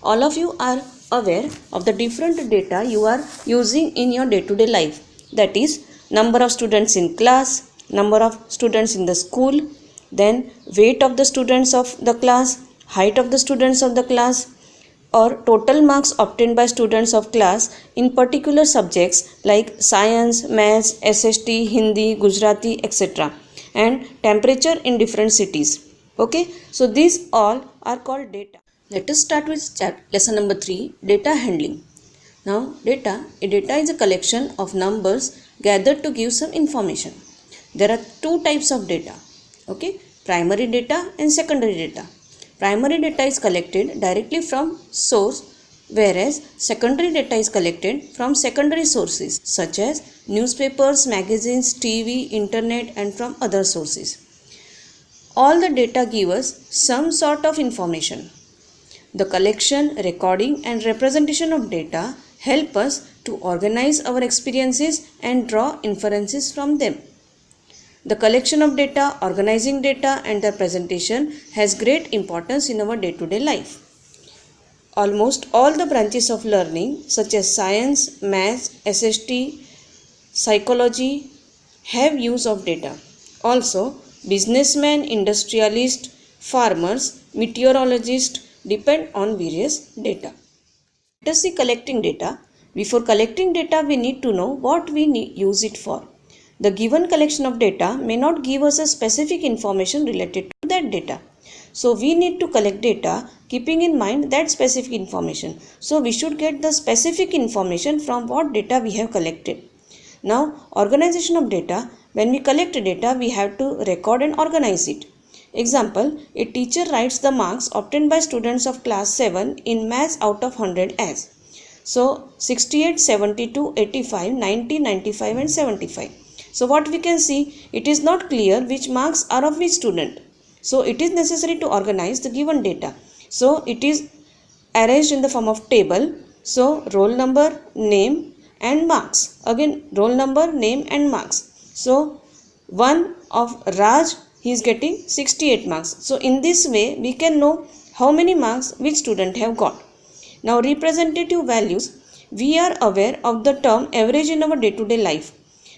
all of you are aware of the different data you are using in your day-to-day life. That is, number of students in class, number of students in the school, then weight of the students of the class, height of the students of the class, or total marks obtained by students of class in particular subjects like science, maths, SST, Hindi, Gujarati, etc. and temperature in different cities. Okay, so these all are called data. Let us start with lesson number 3, data handling. Now, data is a collection of numbers gathered to give some information. There are two types of data. Okay, primary data and secondary data. Primary data is collected directly from source, whereas secondary data is collected from secondary sources such as newspapers, magazines, TV, internet, and from other sources. All the data give us some sort of information. The collection, recording, and representation of data help us to organize our experiences and draw inferences from them. The collection of data, organizing data, and their presentation has great importance in our day-to-day life. Almost all the branches of learning such as science, maths, SST, psychology have use of data. Also, businessmen, industrialists, farmers, meteorologists depend on various data. Let us see collecting data. Before collecting data, we need to know what we use it for. The given collection of data may not give us a specific information related to that data. So we need to collect data keeping in mind that specific information. So we should get the specific information from what data we have collected. Now, organization of data. When we collect data, we have to record and organize it. Example, a teacher writes the marks obtained by students of class 7 in maths out of 100 as. So, 68, 72, 85, 90, 95 and 75. So, what we can see, it is not clear which marks are of which student. So, it is necessary to organize the given data. So, it is arranged in the form of table. So, roll number, name and marks. Again, roll number, name and marks. So, one of Raj, he is getting 68 marks. So, in this way, we can know how many marks which student have got. Now, representative values. We are aware of the term average in our day-to-day life.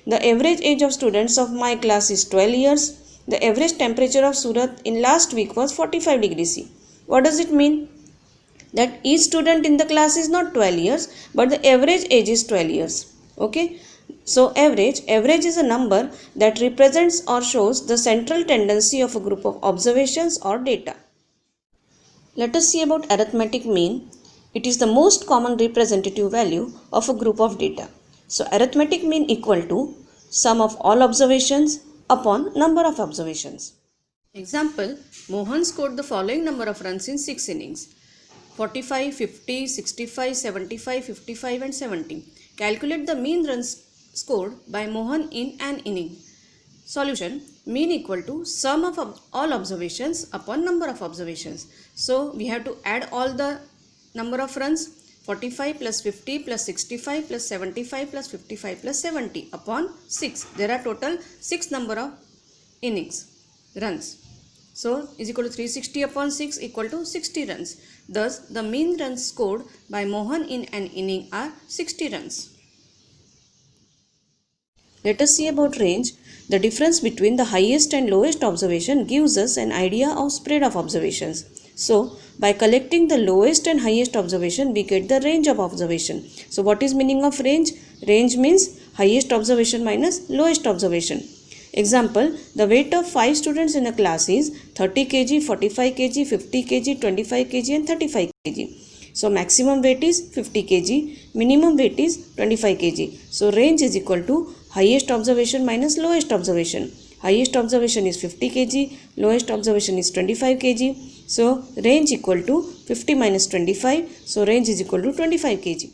The average age of students of my class is 12 years. The average temperature of Surat in last week was 45 degrees C. What does it mean? That each student in the class is not 12 years, but the average age is 12 years. Okay. So, average is a number that represents or shows the central tendency of a group of observations or data. Let us see about arithmetic mean. It is the most common representative value of a group of data. So, arithmetic mean equal to sum of all observations upon number of observations. Example, Mohan scored the following number of runs in 6 innings. 45, 50, 65, 75, 55 and 70. Calculate the mean runs scored by Mohan in an inning. Solution, mean equal to sum of all observations upon number of observations. So, we have to add all the number of runs, 45 plus 50 plus 65 plus 75 plus 55 plus 70 upon 6. There are total 6 number of innings, runs. So, is equal to 360 upon 6 equal to 60 runs. Thus, the mean runs scored by Mohan in an inning are 60 runs. Let us see about range. The difference between the highest and lowest observation gives us an idea of spread of observations. So, by collecting the lowest and highest observation, we get the range of observation. So, what is meaning of range? Range means highest observation minus lowest observation. Example, the weight of 5 students in a class is 30 kg, 45 kg, 50 kg, 25 kg and 35 kg. So, maximum weight is 50 kg, minimum weight is 25 kg. So, range is equal to highest observation minus lowest observation. Highest observation is 50 kg, lowest observation is 25 kg. So, range equal to 50 minus 25. So, range is equal to 25 kg.